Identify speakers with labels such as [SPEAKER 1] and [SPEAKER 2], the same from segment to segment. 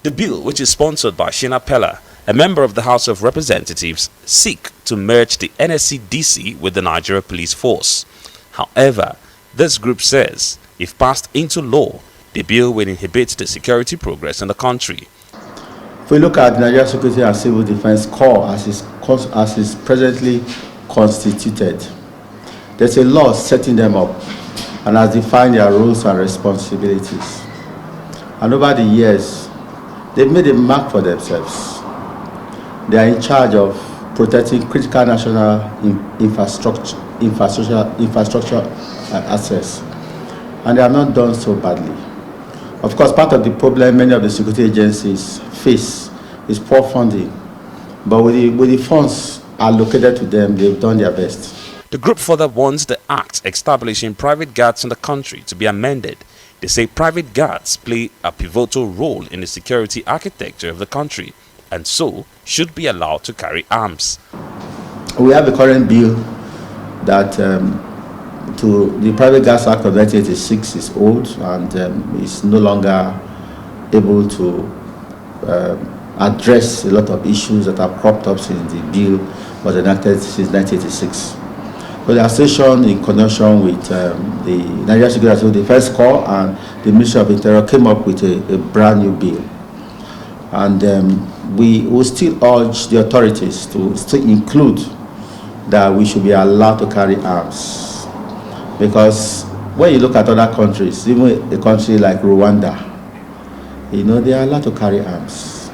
[SPEAKER 1] The bill, which is sponsored by Shina Pella, a member of the House of Representatives, seek to merge the Nscdc with the Nigeria Police Force. However, this group says if passed into law, the bill will inhibit the security progress in the country.
[SPEAKER 2] If we look at the Nigeria Security and Civil Defense Corps as is presently constituted, there's a law setting them up and has defined their roles and responsibilities. And over the years, they've made a mark for themselves. They are in charge of protecting critical national infrastructure assets, and they have not done so badly. Of course, part of the problem many of the security agencies face is poor funding, but with the funds allocated to them, they've done their best.
[SPEAKER 1] The group further wants the act establishing private guards in the country to be amended. They say private guards play a pivotal role in the security architecture of the country and so should be allowed to carry arms.
[SPEAKER 2] We have a current bill that to the Private Guards Act of 1986 is old and is no longer able to address a lot of issues that have cropped up since the bill was enacted since 1986. So the association, in conjunction with the Nigeria Security and Civil Defense Corps and the Ministry of Interior, came up with a brand new bill. And we will still urge the authorities to still include that we should be allowed to carry arms. Because when you look at other countries, even a country like Rwanda, they are allowed to carry arms.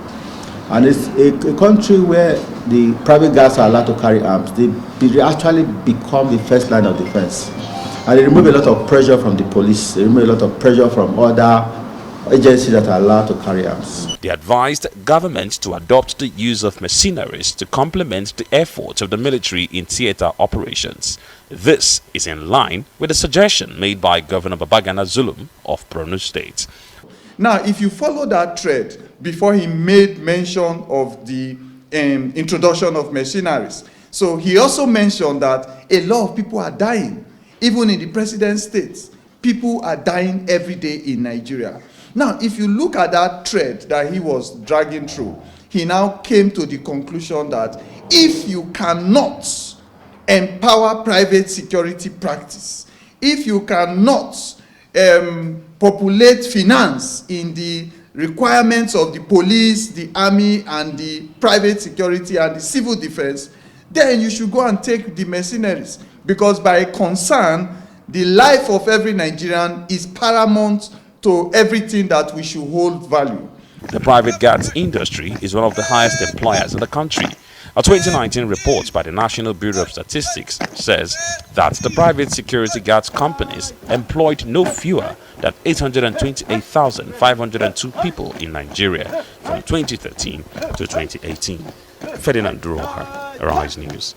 [SPEAKER 2] And it's a country where the private guards are allowed to carry arms. They actually become the first line of defense. And they remove a lot of pressure from the police. They remove a lot of pressure from other agencies that are allowed to carry arms.
[SPEAKER 1] They advised government to adopt the use of mercenaries to complement the efforts of the military in theater operations. This is in line with the suggestion made by Governor Babagana Zulum of Borno State.
[SPEAKER 3] Now, if you follow that thread, before he made mention of the introduction of mercenaries, so he also mentioned that a lot of people are dying. Even in the president's states, people are dying every day in Nigeria. Now, if you look at that thread that he was dragging through, he now came to the conclusion that if you cannot empower private security practice, if you cannot populate finance in the requirements of the police, the army, and the private security and the civil defense, then you should go and take the mercenaries. Because by concern, the life of every Nigerian is paramount to everything that we should hold value.
[SPEAKER 1] The private guards industry is one of the highest employers in the country. A 2019 report by the National Bureau of Statistics says that the private security guards companies employed no fewer than 828,502 people in Nigeria from 2013 to 2018. Ferdinand Duroha, Arise News.